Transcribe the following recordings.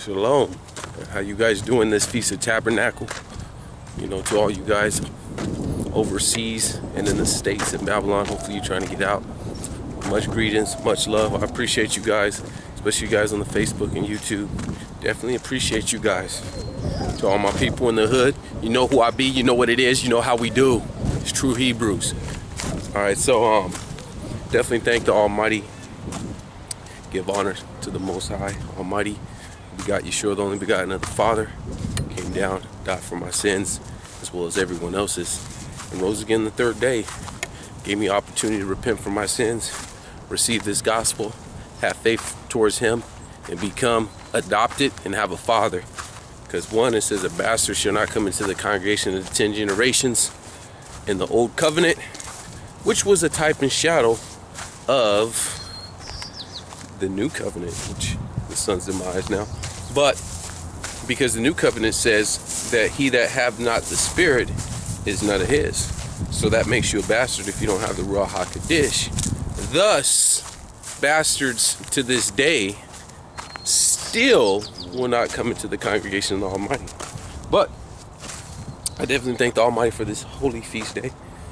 Shalom. How you guys doing this Feast of Tabernacle? You know, to all you guys overseas and in the States in Babylon, hopefully you're trying to get out. Much greetings, much love. I appreciate you guys, especially you guys on the Facebook and YouTube. Definitely appreciate you guys. To all my people in the hood, you know who I be, you know what it is, you know how we do. It's true Hebrews. Alright, so definitely thank the Almighty. Give honor to the Most High, Almighty. We got Yeshua, the only begotten of the Father, came down, died for my sins, as well as everyone else's, and rose again the third day. Gave me opportunity to repent for my sins, receive this gospel, have faith towards Him, and become adopted and have a father. Because one, it says a bastard shall not come into the congregation of the 10 generations in the old covenant, which was a type and shadow of the new covenant, which the sun's in my eyes now. But because the new covenant says that he that have not the Spirit is none of his, so that makes you a bastard if you don't have the Ruach HaKodesh. Thus, bastards to this day still will not come into the congregation of the Almighty. But I definitely thank the Almighty for this holy feast day.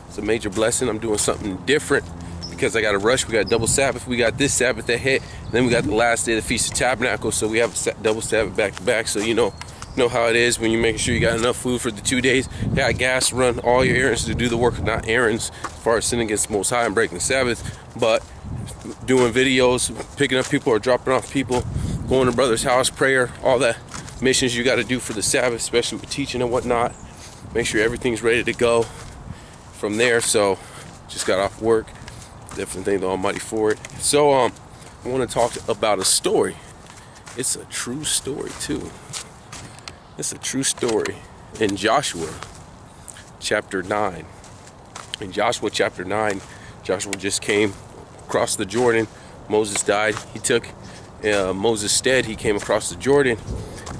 It's a major blessing. I'm doing something different because I got to rush. We got double Sabbath. We got this Sabbath ahead, and then we got the last day of the Feast of Tabernacles. So we have a double Sabbath back to back. So you know how it is when you're making sure you got enough food for the 2 days. You got gas to run all your errands, to do the work, not errands as far as sinning against the Most High and breaking the Sabbath, but doing videos, picking up people or dropping off people, going to brother's house, prayer, all that missions you got to do for the Sabbath, especially with teaching and whatnot. Make sure everything's ready to go from there. So just got off work. Definitely thank the Almighty for it. So I want to talk about a story. It's a true story too. It's a true story in Joshua chapter 9. In Joshua chapter 9, Joshua just came across the Jordan. Moses died. He took Moses' stead. He came across the Jordan,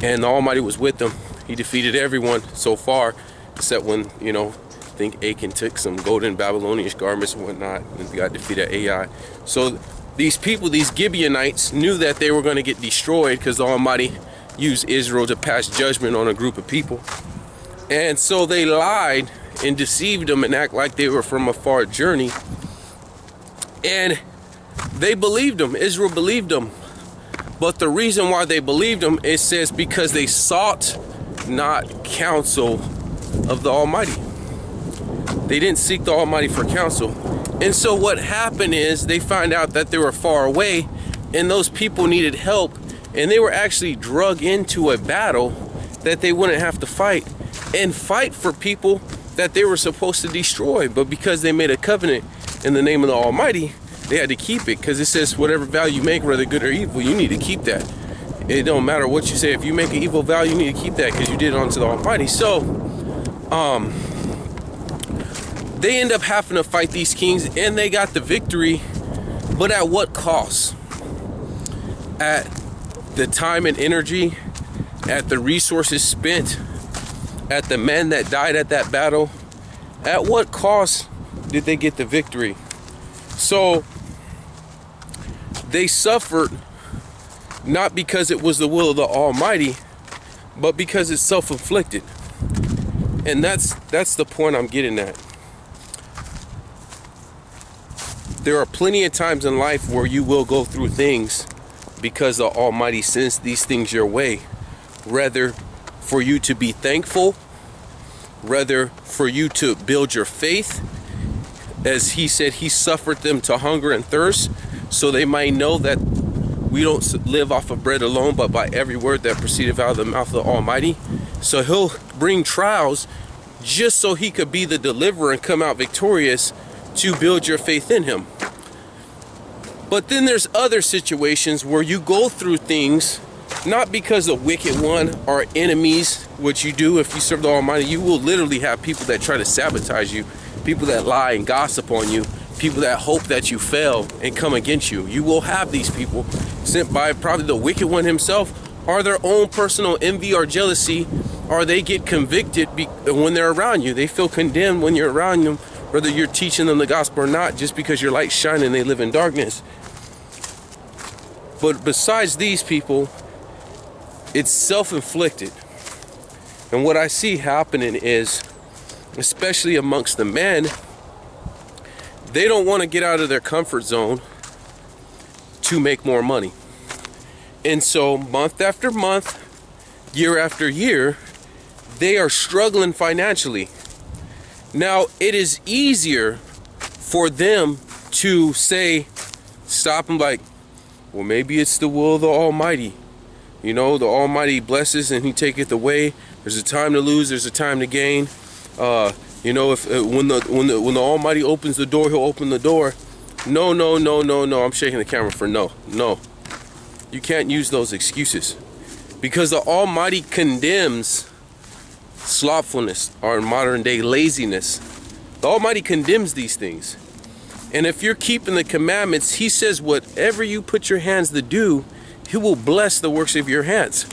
and the Almighty was with him. He defeated everyone so far, except when, I think Achan took some golden Babylonian garments and whatnot, and got defeated at Ai. So these people, these Gibeonites, knew that they were going to get destroyed because the Almighty used Israel to pass judgment on a group of people. And so they lied and deceived them and act like they were from a far journey. And they believed them. Israel believed them. But the reason why they believed them, it says, because they sought not counsel of the Almighty. They didn't seek the Almighty for counsel. And so what happened is they find out that they were far away and those people needed help, and they were actually drug into a battle that they wouldn't have to fight for people that they were supposed to destroy. But because they made a covenant in the name of the Almighty, they had to keep it, because it says whatever vow you make, whether good or evil, you need to keep that. It don't matter what you say. If you make an evil vow, you need to keep that because you did it unto the Almighty. So they end up having to fight these kings, and they got the victory, but at what cost? At the time and energy, at the resources spent, at the men that died at that battle. At what cost did they get the victory? So they suffered not because it was the will of the Almighty, but because it's self-inflicted. And that's the point I'm getting at. There are plenty of times in life where you will go through things because the Almighty sends these things your way, rather for you to be thankful, rather for you to build your faith. As He said, He suffered them to hunger and thirst, so they might know that we don't live off of bread alone, but by every word that proceedeth out of the mouth of the Almighty. So He'll bring trials just so He could be the deliverer and come out victorious to build your faith in Him. But then there's other situations where you go through things not because the wicked one are enemies, which you do if you serve the Almighty. You will literally have people that try to sabotage you, people that lie and gossip on you, people that hope that you fail and come against you. You will have these people sent by probably the wicked one himself, or their own personal envy or jealousy, or they get convicted when they're around you. They feel condemned when you're around them, whether you're teaching them the gospel or not, just because your light's shining and they live in darkness. But besides these people, it's self-inflicted. And what I see happening is, especially amongst the men, they don't want to get out of their comfort zone to make more money. And so month after month, year after year, they are struggling financially. Now, it is easier for them to say, stop and like, well, maybe it's the will of the Almighty. You know, the Almighty blesses and He taketh away. There's a time to lose, there's a time to gain. You know, if when the Almighty opens the door, He'll open the door. No. I'm shaking the camera for no. You can't use those excuses, because the Almighty condemns slothfulness, or in modern day laziness. The Almighty condemns these things. And if you're keeping the commandments, He says whatever you put your hands to do, He will bless the works of your hands.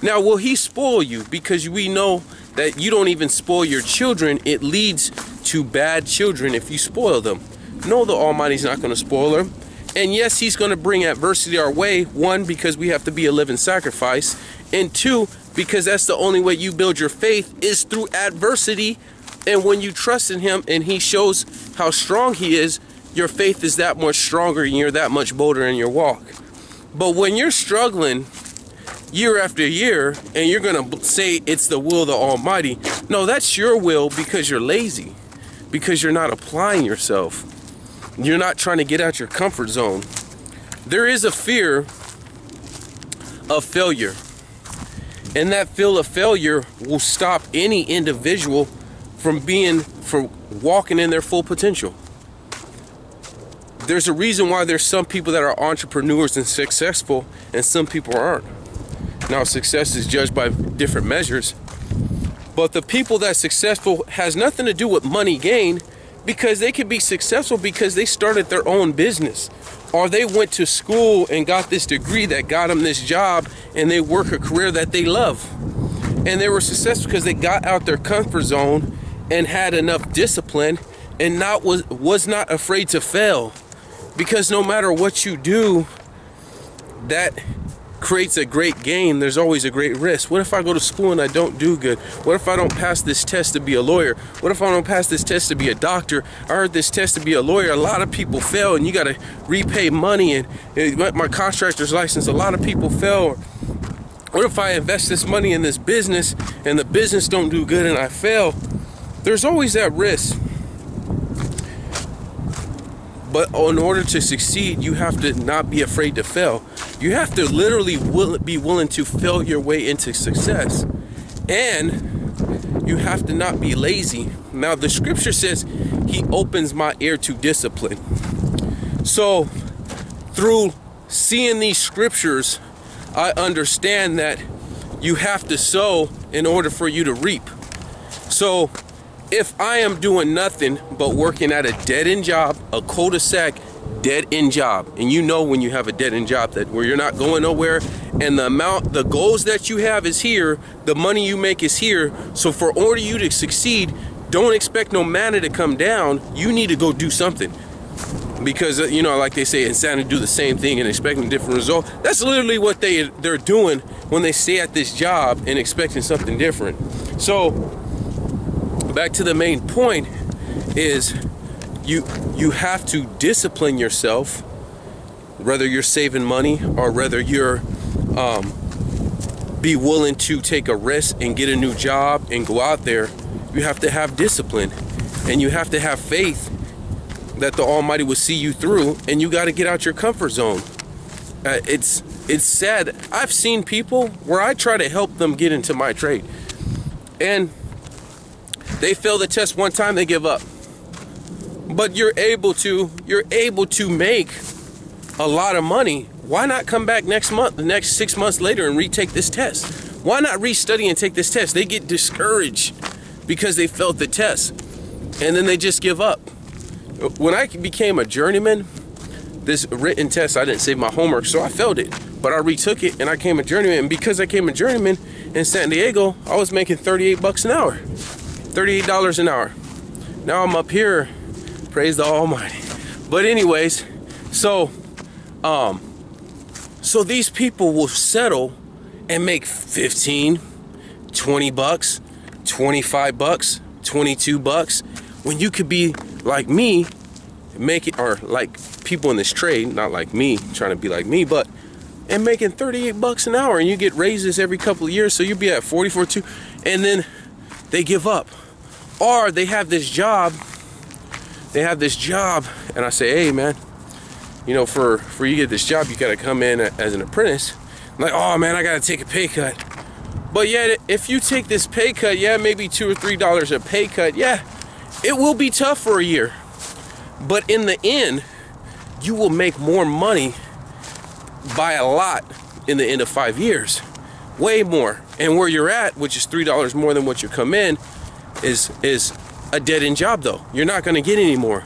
Now, will He spoil you? Because we know that you don't even spoil your children. It leads to bad children if you spoil them. No, the Almighty's not going to spoil them. And yes, He's going to bring adversity our way. One, because we have to be a living sacrifice. And two, because that's the only way you build your faith, is through adversity. And when you trust in Him and He shows how strong He is, your faith is that much stronger and you're that much bolder in your walk. But when you're struggling year after year and you're going to say it's the will of the Almighty, no, that's your will, because you're lazy, because you're not applying yourself. You're not trying to get out your comfort zone. There is a fear of failure. And that fear of failure will stop any individual from walking in their full potential. There's a reason why there's some people that are entrepreneurs and successful and some people aren't. Now, success is judged by different measures, but the people that's successful has nothing to do with money gain, because they can be successful because they started their own business, or they went to school and got this degree that got them this job, and they work a career that they love. And they were successful because they got out their comfort zone and had enough discipline and was not afraid to fail. Because no matter what you do that creates a great gain, there's always a great risk. What if I go to school and I don't do good? What if I don't pass this test to be a lawyer? What if I don't pass this test to be a doctor? I heard this test to be a lawyer. A lot of people fail, and you got to repay money. And my contractor's license, a lot of people fail. What if I invest this money in this business and the business don't do good and I fail? There's always that risk. But in order to succeed, you have to not be afraid to fail. You have to literally be willing to fail your way into success. And you have to not be lazy. Now, the scripture says He opens my ear to discipline. So through seeing these scriptures, I understand that you have to sow in order for you to reap. So if I am doing nothing but working at a dead-end job, a cul-de-sac dead-end job, and you know when you have a dead-end job that where you're not going nowhere, and the goals that you have is here, the money you make is here. So for order you to succeed, don't expect no manna to come down. You need to go do something. Because, you know, like they say, insanity, do the same thing and expecting a different result. That's literally what they're doing when they stay at this job and expecting something different. So back to the main point is you have to discipline yourself, whether you're saving money or whether you're be willing to take a risk and get a new job and go out there. You have to have discipline, and you have to have faith that the Almighty will see you through, and you got to get out your comfort zone. It's sad. I've seen people where I try to help them get into my trade, and they fail the test one time, they give up. But you're able to make a lot of money. Why not come back next month, the next 6 months later, and retake this test? Why not restudy and take this test? They get discouraged because they failed the test, and then they just give up. When I became a journeyman, this written test, I didn't save my homework, so I failed it. But I retook it, and I became a journeyman. And because I became a journeyman in San Diego, I was making 38 bucks an hour, $38 an hour. Now I'm up here, praise the Almighty. But anyways, so these people will settle and make 15, 20 bucks, 25 bucks, 22 bucks, when you could be like me, make it, or like people in this trade, not like me, trying to be like me, but and making 38 bucks an hour, and you get raises every couple of years, so you'll be at 44 too, and then they give up. Or they have this job, and I say, hey man, you know, for you to get this job, you gotta come in as an apprentice. I'm like, oh man, I gotta take a pay cut. But yet, if you take this pay cut, yeah, maybe $2 or $3 a pay cut, yeah, it will be tough for a year. But in the end, you will make more money by a lot in the end of 5 years. Way more. And where you're at, which is $3 more than what you come in, is a dead-end job though. You're not gonna get any more.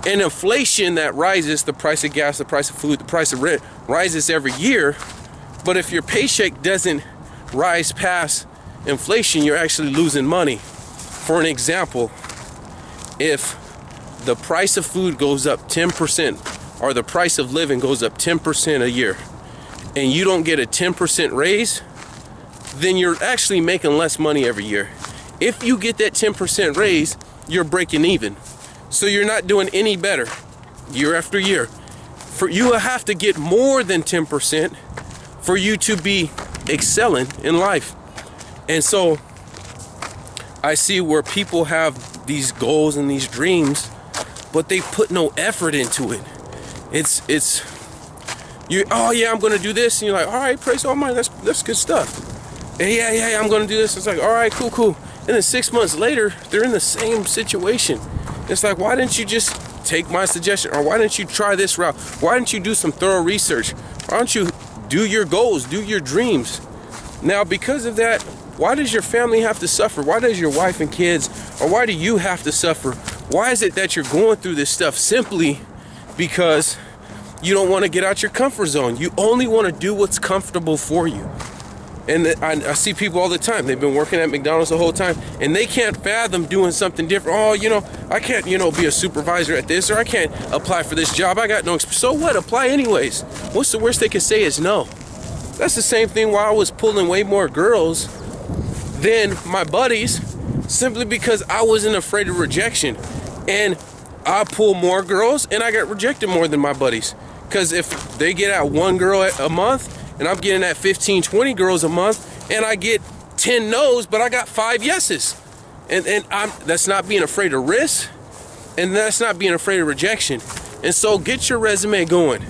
And inflation that rises, the price of gas, the price of food, the price of rent, rises every year. But if your paycheck doesn't rise past inflation, you're actually losing money. For an example, if the price of food goes up 10%, or the price of living goes up 10% a year, and you don't get a 10% raise, then you're actually making less money every year. If you get that 10% raise, you're breaking even. So you're not doing any better year after year. For you have to get more than 10% for you to be excelling in life. And so I see where people have these goals and these dreams, but they put no effort into it. It's you, oh yeah, I'm gonna do this, and you're like, all right, praise Almighty, that's good stuff. And yeah, I'm gonna do this. It's like, all right, cool. And then 6 months later, they're in the same situation. It's like, why didn't you just take my suggestion? Or why didn't you try this route? Why didn't you do some thorough research? Why don't you do your goals, do your dreams? Now, because of that, why does your family have to suffer? Why does your wife and kids, or why do you have to suffer? Why is it that you're going through this stuff? Simply because you don't want to get out your comfort zone. You only want to do what's comfortable for you. And I see people all the time. They've been working at McDonald's the whole time, and they can't fathom doing something different. Oh, you know, I can't, you know, be a supervisor at this, or I can't apply for this job. I got no experience. So what? Apply anyways. What's the worst they can say is no? That's the same thing while I was pulling way more girls than my buddies, simply because I wasn't afraid of rejection. And I pull more girls, and I got rejected more than my buddies. Because if they get at one girl a month, and I'm getting at 15, 20 girls a month, and I get 10 no's, but I got 5 yeses. And that's not being afraid of risk, and that's not being afraid of rejection. And so get your resume going.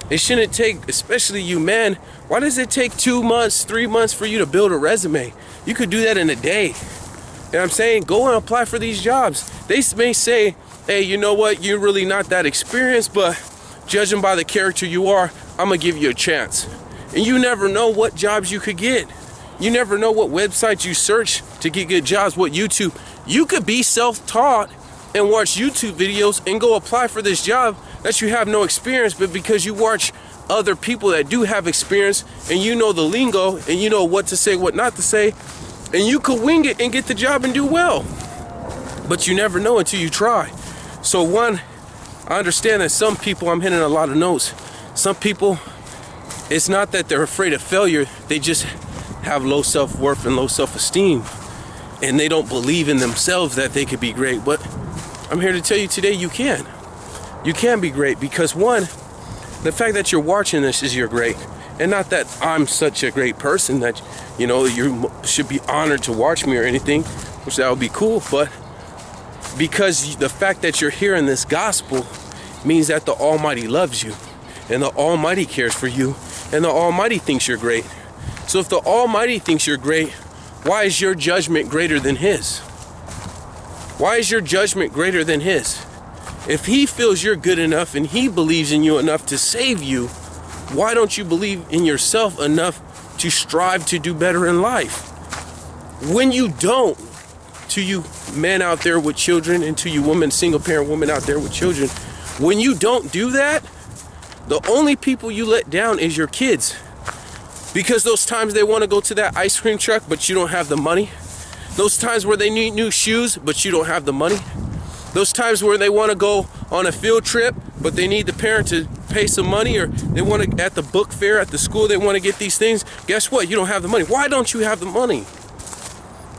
It shouldn't take, especially you men, why does it take 2 months, 3 months for you to build a resume? You could do that in a day. You know what I'm saying? Go and apply for these jobs. They may say, hey, you know what, you're really not that experienced, but judging by the character you are, I'm gonna give you a chance. And you never know what jobs you could get. You never know what websites you search to get good jobs, what YouTube. You could be self-taught and watch YouTube videos and go apply for this job that you have no experience, but because you watch other people that do have experience, and you know the lingo, and you know what to say, what not to say, and you could wing it and get the job and do well. But you never know until you try. So one, I understand that some people, I'm hitting a lot of notes, some people, it's not that they're afraid of failure, they just have low self-worth and low self-esteem, and they don't believe in themselves that they could be great. But I'm here to tell you today, you can. You can be great, because one, the fact that you're watching this is you're great. And not that I'm such a great person that, you know, you should be honored to watch me or anything, which that would be cool, but because the fact that you're hearing this gospel means that the Almighty loves you, and the Almighty cares for you, and the Almighty thinks you're great. So if the Almighty thinks you're great, why is your judgment greater than His? Why is your judgment greater than His? If He feels you're good enough and He believes in you enough to save you, why don't you believe in yourself enough to strive to do better in life? When you don't, to you men out there with children, and to you women, single parent women out there with children, when you don't do that, the only people you let down is your kids. Because those times they want to go to that ice cream truck, but you don't have the money. Those times where they need new shoes, but you don't have the money. Those times where they want to go on a field trip, but they need the parent to pay some money, or they want to, at the book fair, at the school, they want to get these things. Guess what? You don't have the money. Why don't you have the money?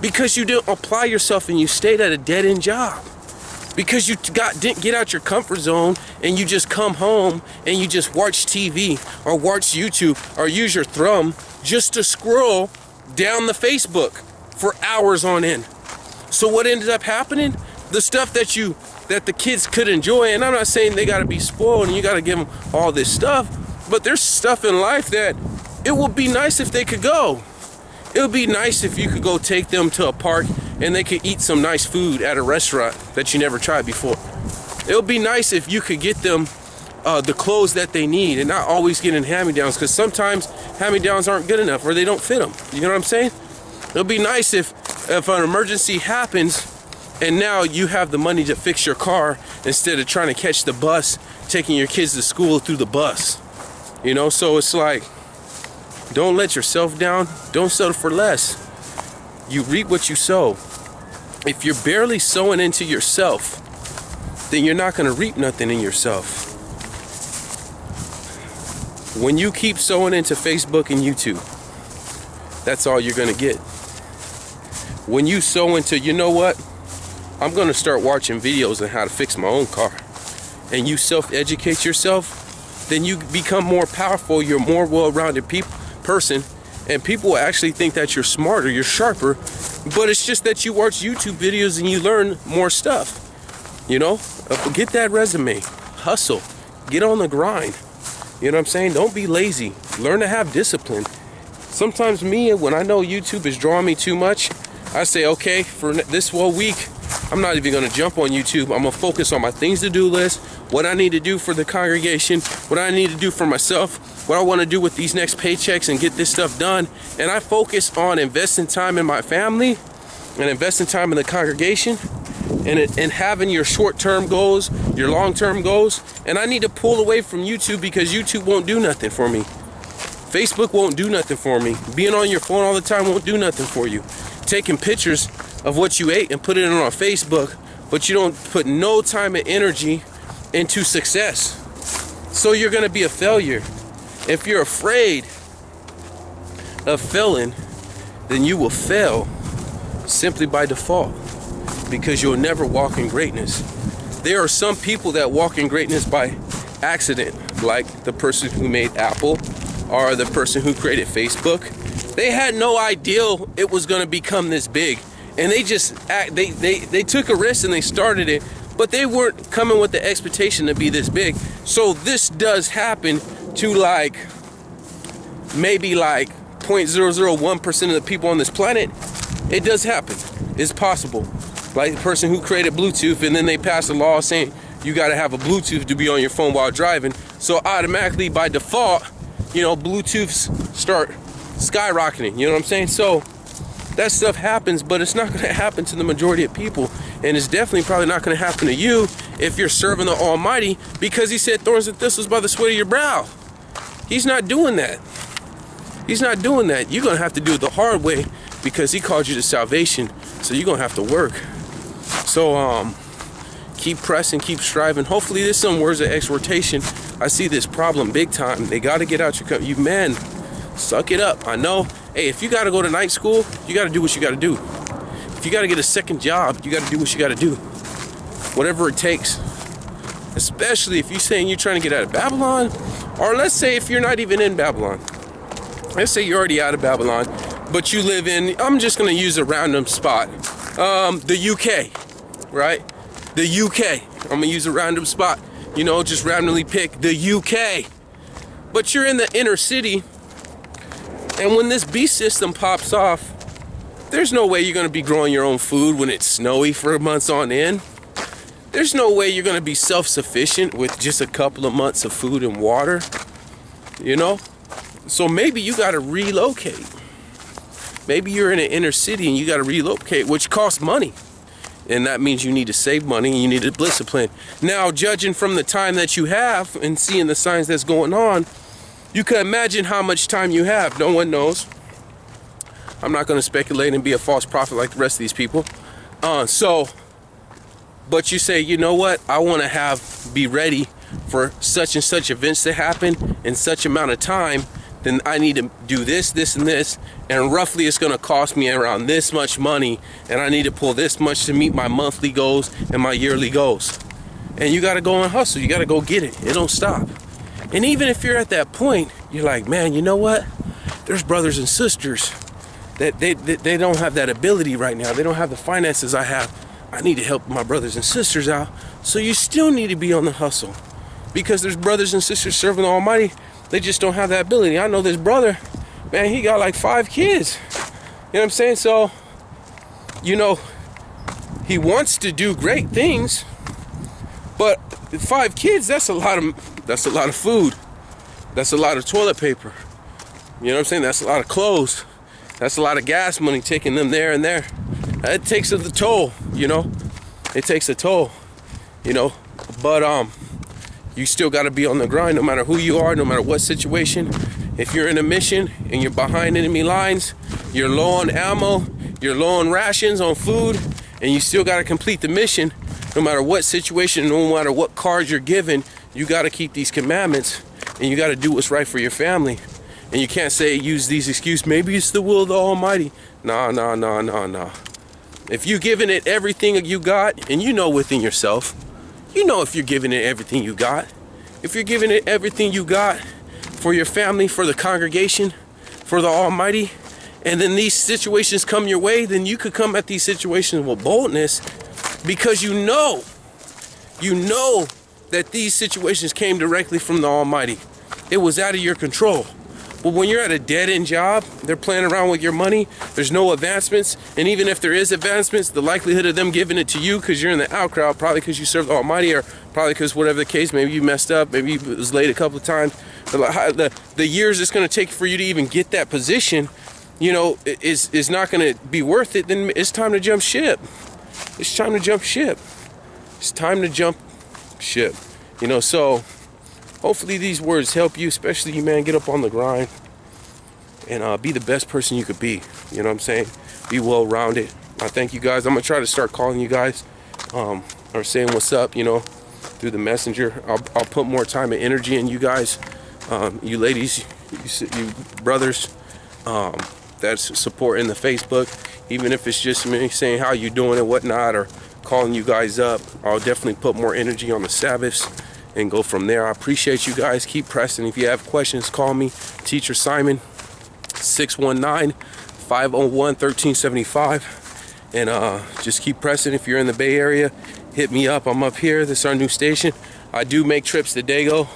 Because you didn't apply yourself and you stayed at a dead-end job. Because you didn't get out your comfort zone and you just come home and you just watch TV or watch YouTube or use your thumb just to scroll down the Facebook for hours on end. So what ended up happening? The stuff that the kids could enjoy, and I'm not saying they got to be spoiled and you got to give them all this stuff, but there's stuff in life that it would be nice if they could go. It would be nice if you could go take them to a park and they could eat some nice food at a restaurant that you never tried before. It would be nice if you could get them the clothes that they need and not always getting hand-me-downs, because sometimes hand-me-downs aren't good enough or they don't fit them. You know what I'm saying? It would be nice if an emergency happens and now you have the money to fix your car instead of trying to catch the bus, taking your kids to school through the bus. You know, so it's like, don't let yourself down. Don't settle for less. You reap what you sow. If you're barely sowing into yourself, then you're not going to reap nothing in yourself. When you keep sowing into Facebook and YouTube, that's all you're going to get. When you sow into, you know what? I'm going to start watching videos on how to fix my own car. And you self-educate yourself, then you become more powerful. You're more well-rounded person, and people will actually think that you're smarter, you're sharper, but it's just that you watch YouTube videos and you learn more stuff. You know, get that resume, hustle, get on the grind. You know what I'm saying? Don't be lazy. Learn to have discipline. Sometimes me, when I know YouTube is drawing me too much, I say, okay, for this whole week, I'm not even going to jump on YouTube. I'm going to focus on my things to do list, what I need to do for the congregation, what I need to do for myself, what I want to do with these next paychecks and get this stuff done. And I focus on investing time in my family and investing time in the congregation and having your short-term goals, your long-term goals. And I need to pull away from YouTube because YouTube won't do nothing for me. Facebook won't do nothing for me. Being on your phone all the time won't do nothing for you. Taking pictures of what you ate and put it on Facebook, but you don't put no time and energy into success. So you're going to be a failure. If you're afraid of failing, then you will fail simply by default, because you'll never walk in greatness. There are some people that walk in greatness by accident, like the person who made Apple or the person who created Facebook. They had no idea it was going to become this big, and they just they took a risk and they started it, but they weren't coming with the expectation to be this big. So this does happen to like maybe like 0.001% of the people on this planet. It does happen. It's possible. Like the person who created Bluetooth, and then they passed a law saying you got to have a Bluetooth to be on your phone while driving. So automatically, by default, you know, Bluetooths start skyrocketing. You know what I'm saying? So that stuff happens, but it's not going to happen to the majority of people. And it's definitely probably not going to happen to you if you're serving the Almighty, because he said thorns and thistles by the sweat of your brow. He's not doing that. He's not doing that. You're going to have to do it the hard way, because he called you to salvation. So you're going to have to work. So keep pressing, keep striving. Hopefully there's some words of exhortation. I see this problem big time. They got to get out your cup. You men, suck it up. I know. Hey, if you got to go to night school, you got to do what you got to do. If you got to get a second job, you got to do what you got to do. Whatever it takes. Especially if you're saying you're trying to get out of Babylon, or let's say if you're not even in Babylon. Let's say you're already out of Babylon, but you live in, I'm just going to use a random spot. The UK, right? The UK. I'm going to use a random spot. You know, just randomly pick the UK. But you're in the inner city, and when this beast system pops off, there's no way you're going to be growing your own food when it's snowy for months on end. There's no way you're going to be self-sufficient with just a couple of months of food and water. You know? So maybe you got to relocate. Maybe you're in an inner city and you got to relocate, which costs money. And that means you need to save money and you need a discipline. Now, judging from the time that you have and seeing the signs that's going on, you can imagine how much time you have. No one knows. I'm not going to speculate and be a false prophet like the rest of these people. But you say, you know what? I want to be ready for such and such events to happen in such amount of time, then I need to do this, this, and this, and roughly it's going to cost me around this much money, and I need to pull this much to meet my monthly goals and my yearly goals. And you got to go and hustle. You got to go get it. It don't stop. And even if you're at that point, you're like, man, you know what? There's brothers and sisters that they don't have that ability right now. They don't have the finances I have. I need to help my brothers and sisters out. So you still need to be on the hustle, because there's brothers and sisters serving the Almighty. They just don't have that ability. I know this brother, man, he got like 5 kids. You know what I'm saying? So, you know, he wants to do great things, but 5 kids, that's a lot of food. That's a lot of toilet paper. You know what I'm saying? That's a lot of clothes. That's a lot of gas money, taking them there and there. It takes a toll, you know. It takes a toll, you know. But you still got to be on the grind, no matter who you are, no matter what situation. If you're in a mission and you're behind enemy lines, you're low on ammo, you're low on rations, on food, and you still got to complete the mission, no matter what situation, no matter what cards you're given, you got to keep these commandments, and you got to do what's right for your family. And you can't use these excuses, maybe it's the will of the Almighty. Nah. If you're giving it everything you got, and you know within yourself, you know if you're giving it everything you got, if you're giving it everything you got for your family, for the congregation, for the Almighty, and then these situations come your way, then you could come at these situations with boldness, because you know that these situations came directly from the Almighty. It was out of your control. But when you're at a dead-end job, they're playing around with your money, there's no advancements, and even if there is advancements, the likelihood of them giving it to you because you're in the out crowd, probably because you serve the Almighty, or probably because whatever the case, maybe you messed up, maybe you was late a couple of times, the years it's going to take for you to even get that position, you know, is not going to be worth it. Then it's time to jump ship. It's time to jump ship. It's time to jump ship. You know, so hopefully these words help you, especially you, man. Get up on the grind and be the best person you could be. You know what I'm saying? Be well-rounded. I thank you guys. I'm going to try to start calling you guys or saying what's up, you know, through the messenger. I'll put more time and energy in you guys, you ladies, you brothers, that's supporting the Facebook. Even if it's just me saying how you doing and whatnot, or calling you guys up, I'll definitely put more energy on the Sabbaths and go from there. I appreciate you guys. Keep pressing. If you have questions, call me, Teacher Simon, 619-501-1375, and just keep pressing. If you're in the Bay Area, hit me up. I'm up here. This is our new station. I do make trips to Dago,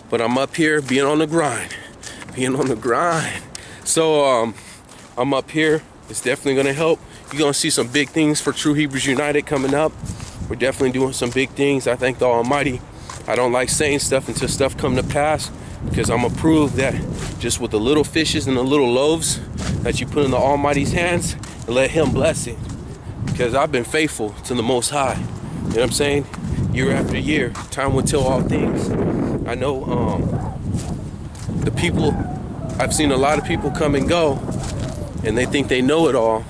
but I'm up here being on the grind. So I'm up here. It's definitely going to help. You're going to see some big things for True Hebrews United coming up. We're definitely doing some big things. I thank the Almighty. I don't like saying stuff until stuff come to pass, because I'm going to prove that just with the little fishes and the little loaves that you put in the Almighty's hands, and let Him bless it. Because I've been faithful to the Most High. You know what I'm saying? Year after year, time will tell all things. I know the people, I've seen a lot of people come and go, and they think they know it all.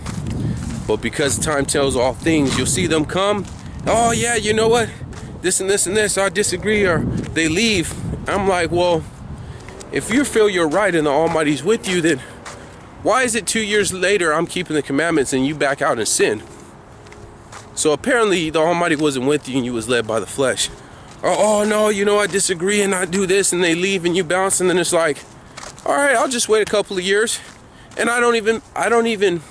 But because time tells all things, you'll see them come. Oh yeah, you know what? This and this and this, I disagree, or they leave. I'm like, well, if you feel you're right and the Almighty's with you, then why is it 2 years later I'm keeping the commandments and you back out in sin? So apparently the Almighty wasn't with you and you was led by the flesh. Oh no, you know, I disagree and I do this, and they leave and you bounce, and then it's like, all right, I'll just wait a couple of years. And I don't even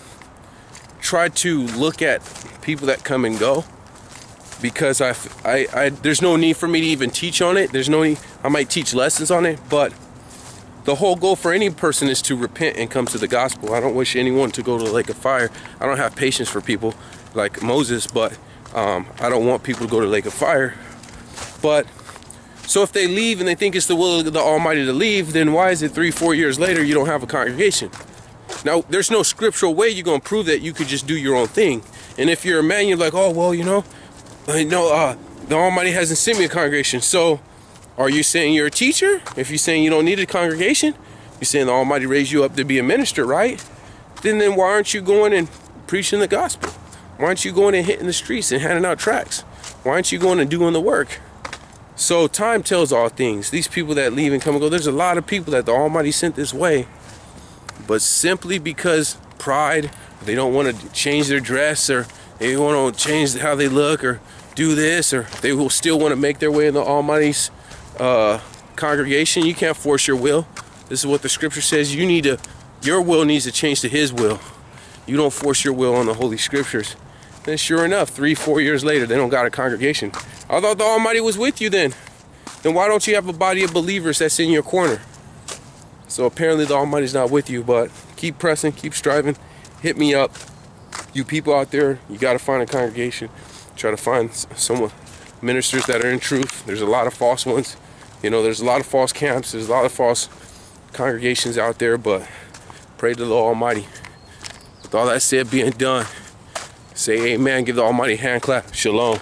try to look at people that come and go, because there's no need for me to even teach on it. There's no need. I might teach lessons on it, but the whole goal for any person is to repent and come to the gospel. I don't wish anyone to go to the lake of fire. I don't have patience for people like Moses, but I don't want people to go to the lake of fire. But so if they leave and they think it's the will of the Almighty to leave, then why is it 3-4 years later you don't have a congregation? Now, there's no scriptural way you're going to prove that you could just do your own thing. And if you're a man, you're like, oh, well, you know, the Almighty hasn't sent me a congregation. So are you saying you're a teacher? If you're saying you don't need a congregation, you're saying the Almighty raised you up to be a minister, right? Then why aren't you going and preaching the gospel? Why aren't you going and hitting the streets and handing out tracts? Why aren't you going and doing the work? So time tells all things. These people that leave and come and go, there's a lot of people that the Almighty sent this way, but simply because pride, they don't want to change their dress, or they want to change how they look, or do this, or they will still want to make their way in the Almighty's congregation. You can't force your will. This is what the scripture says. Your will needs to change to His will. You don't force your will on the Holy Scriptures. Then sure enough, 3-4 years later, they don't got a congregation. I thought the Almighty was with you then. Then why don't you have a body of believers that's in your corner? So apparently the Almighty's not with you, but keep pressing, keep striving. Hit me up. You people out there, you got to find a congregation. Try to find some ministers that are in truth. There's a lot of false ones. You know, there's a lot of false camps. There's a lot of false congregations out there, but pray to the Almighty. With all that said being done, say amen. Give the Almighty a hand clap. Shalom.